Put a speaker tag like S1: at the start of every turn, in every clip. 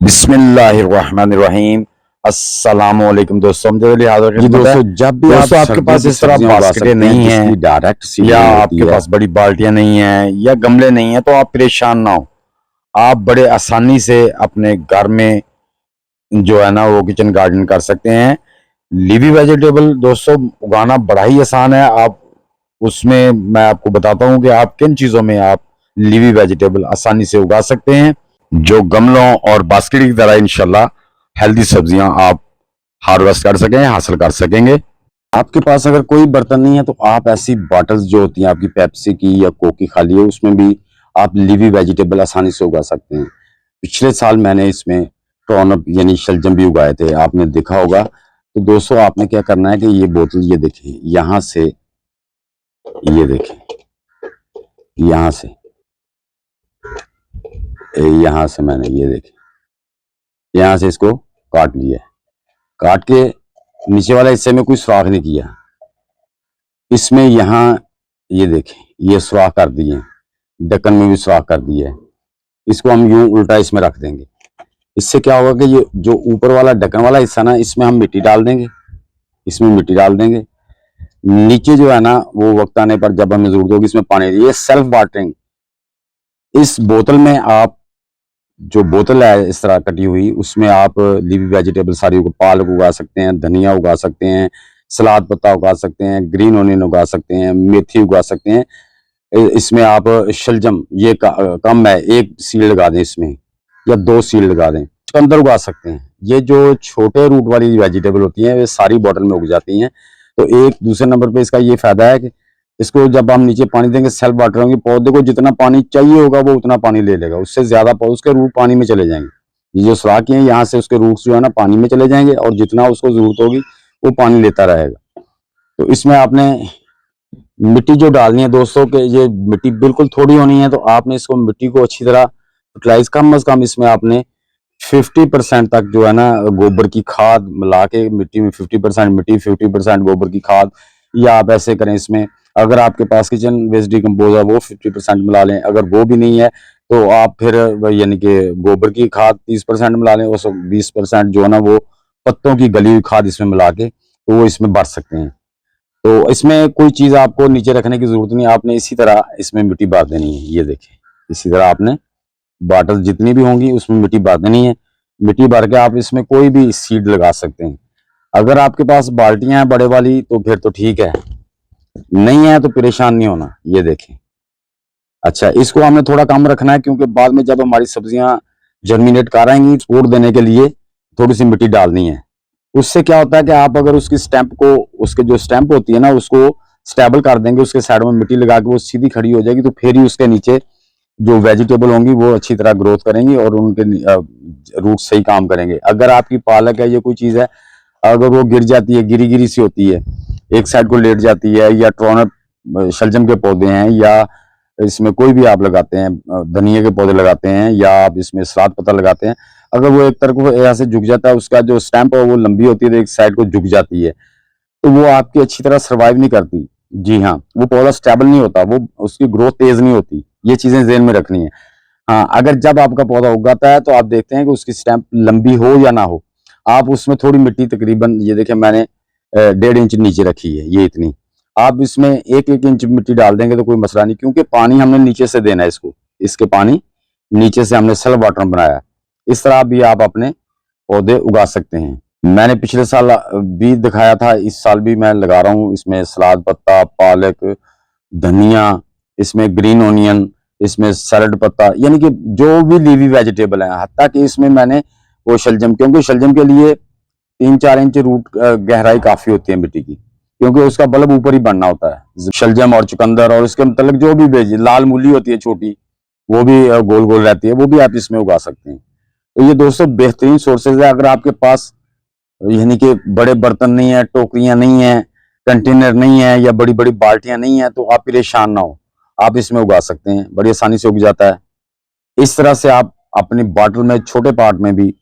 S1: बिस्मिल्लाहिर्रहमानिर्रहीम। अस्सलामुअलैकुम दोस्तों,
S2: जी दोस्तों, जब भी
S1: दोस्तों
S2: आप
S1: आपके पास इस तरह बास्केटें नहीं हैं
S2: डायरेक्ट
S1: या
S2: सीलिंग होती
S1: आपके
S2: है।
S1: पास बड़ी बाल्टियां नहीं हैं या गमले नहीं हैं तो आप परेशान ना हो। आप बड़े आसानी से अपने घर में जो है ना वो किचन गार्डन कर सकते हैं। लीफी वेजिटेबल दोस्तों उगाना बड़ा ही आसान है। आप उसमें मैं आपको बताता हूँ कि आप किन चीज़ों में आप लीफी वेजिटेबल आसानी से उगा सकते हैं, जो गमलों और बास्केट की तरह इंशाल्लाह हेल्दी सब्जियां आप हार्वेस्ट कर सकें, हासिल कर सकेंगे।
S2: आपके पास अगर कोई बर्तन नहीं है तो आप ऐसी बॉटल्स जो होती हैं आपकी पेप्सी की या कोक की खाली है, उसमें भी आप लीफी वेजिटेबल आसानी से उगा सकते हैं। पिछले साल मैंने इसमें टर्निप यानी शलजम भी उगाए थे, आपने देखा होगा। तो दोस्तों आपने क्या करना है कि ये बोतल, ये देखें, यहाँ से, ये देखें, यहाँ से, यहाँ से मैंने, ये देखें, यहाँ से इसको काट लिया है। काट के नीचे वाले हिस्से में कोई सुराख नहीं किया, इसमें यहाँ ये देखें, ये सुराख कर दिए, ढक्कन में भी सुराख कर दिया है। इसको हम यूं उल्टा इसमें रख देंगे। इससे क्या होगा कि ये जो ऊपर वाला ढक्कन वाला हिस्सा ना, इसमें हम मिट्टी डाल देंगे, इसमें मिट्टी डाल देंगे। नीचे जो है ना वो वक्त आने पर जब हमें जरूरत होगी इसमें पानी, ये सेल्फ वाटरिंग। इस बोतल में आप, जो बोतल है इस तरह कटी हुई, उसमें आप लीफी वेजिटेबल सारी पालक उगा सकते हैं, धनिया उगा सकते हैं, सलाद पत्ता उगा सकते हैं, ग्रीन ओनियन उगा सकते हैं, मेथी उगा सकते हैं। इसमें आप शलजम, ये कम है, एक सीड लगा दें इसमें या 2 सीड लगा दें, तो अंदर उगा सकते हैं। ये जो छोटे रूट वाली वेजिटेबल होती हैं वे सारी बॉटल में उग जाती हैं। तो एक दूसरे नंबर पे इसका ये फायदा है कि इसको जब हम नीचे पानी देंगे, सेल्फ वाटर होंगे, पौधे को जितना पानी चाहिए होगा वो उतना पानी ले लेगा, उससे ज्यादा उसके रूट पानी में चले जाएंगे। ये जो सुराख है यहाँ से उसके रूट्स जो है ना पानी में चले जाएंगे और जितना उसको जरूरत होगी वो पानी लेता रहेगा। तो इसमें आपने मिट्टी जो डालनी है दोस्तों, के ये मिट्टी बिल्कुल थोड़ी होनी है, तो आपने इसको मिट्टी को अच्छी तरह फर्टिलाइज, कम से कम इसमें आपने 50% तक जो है ना गोबर की खाद मिला के, मिट्टी में 50% मिट्टी 50% गोबर की खाद, या आप ऐसे करें इसमें, अगर आपके पास किचन वेस्ट डिकम्पोज है वो 50% मिला लें। अगर वो भी नहीं है तो आप फिर यानी कि गोबर की खाद 30% मिला लें और 20% जो है ना वो पत्तों की गली हुई खाद इसमें मिला के तो वो इसमें भर सकते हैं। तो इसमें कोई चीज आपको नीचे रखने की जरूरत नहीं, आपने इसी तरह इसमें मिट्टी भर देनी है। ये देखें, इसी तरह आपने बॉटल जितनी भी होंगी उसमें मिट्टी भर देनी है। मिट्टी भर के आप इसमें कोई भी सीड लगा सकते हैं। अगर आपके पास बाल्टियां हैं बड़े वाली तो फिर तो ठीक है, नहीं है तो परेशान नहीं होना। ये देखें, अच्छा इसको हमें थोड़ा कम रखना है क्योंकि बाद में जब हमारी सब्जियां जर्मिनेट कर आएंगी, सपोर्ट देने के लिए थोड़ी सी मिट्टी डालनी है। उससे क्या होता है कि आप अगर उसकी स्टैंप को, उसके जो स्टैंप होती है ना उसको स्टेबल कर देंगे, उसके साइड में मिट्टी लगा के वो सीधी खड़ी हो जाएगी, तो फिर ही उसके नीचे जो वेजिटेबल होंगी वो अच्छी तरह ग्रोथ करेंगी और उनके रूट सही काम करेंगे। अगर आपकी पालक है, ये कोई चीज है, अगर वो गिर जाती है, गिरी गिरी सी होती है, एक साइड को लेट जाती है, या टर्निप शलजम के पौधे हैं, या इसमें कोई भी आप लगाते हैं, धनिया के पौधे लगाते हैं, या आप इसमें सलाद पत्ता लगाते हैं, अगर वो एक तरफ यहाँ से झुक जाता है, उसका जो स्टैंप है वो लंबी होती है तो एक साइड को झुक जाती है, तो वो आपकी अच्छी तरह सर्वाइव नहीं करती। जी हाँ, वो पौधा स्टेबल नहीं होता, वो उसकी ग्रोथ तेज नहीं होती। ये चीजें ध्यान में रखनी है। हाँ, अगर जब आपका पौधा उगाता है तो आप देखते हैं कि उसकी स्टेम लंबी हो या ना हो, आप उसमें थोड़ी मिट्टी, तकरीबन ये देखें मैंने 1.5 इंच नीचे रखी है, ये इतनी, आप इसमें 1-1 इंच मिट्टी डाल देंगे तो कोई मसला नहीं, क्योंकि पानी हमने नीचे से देना है इसको, इसके पानी नीचे से हमने सेल्फ वाटर बनाया है। इस तरह भी आप अपने पौधे उगा सकते हैं। मैंने पिछले साल भी दिखाया था, इस साल भी मैं लगा रहा हूँ। इसमें सलाद पत्ता, पालक, धनिया, इसमें ग्रीन ओनियन, इसमें सैलड पत्ता, यानी कि जो भी लीवी वेजिटेबल है। हत्ता कि इसमें मैंने वो शलजम, क्योंकि शलजम के लिए 3-4 इंच रूट गहराई काफी होती है मिट्टी की, क्योंकि उसका बल्ब ऊपर ही बनना होता है। शलजम और चुकंदर और इसके मतलब जो भी बेज, लाल मूली होती है छोटी, वो भी गोल गोल रहती है, वो भी आप इसमें उगा सकते हैं। तो ये दोस्तों बेहतरीन सोर्सेज है। अगर आपके पास यानी कि बड़े बर्तन नहीं है, टोकरियां नहीं है, कंटेनर नहीं है, या बड़ी बड़ी बाल्टियां नहीं है, तो आप परेशान ना हो, आप इसमें उगा सकते हैं, बड़ी आसानी से उग जाता है। इस तरह से आप अपनी बॉटल में, छोटे पार्ट में भी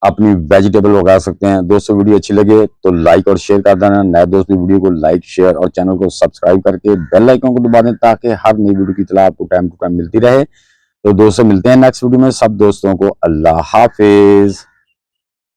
S2: अपनी वेजिटेबल उगा सकते हैं। दोस्तों वीडियो अच्छी लगे तो लाइक और शेयर कर देना। नए दोस्त भी वीडियो को लाइक, शेयर और चैनल को सब्सक्राइब करके बेल आइकन को दबा दें ताकि हर नई वीडियो की इत्तला आपको टाइम टू टाइम मिलती रहे। तो दोस्तों मिलते हैं नेक्स्ट वीडियो में। सब दोस्तों को अल्लाह हाफिज।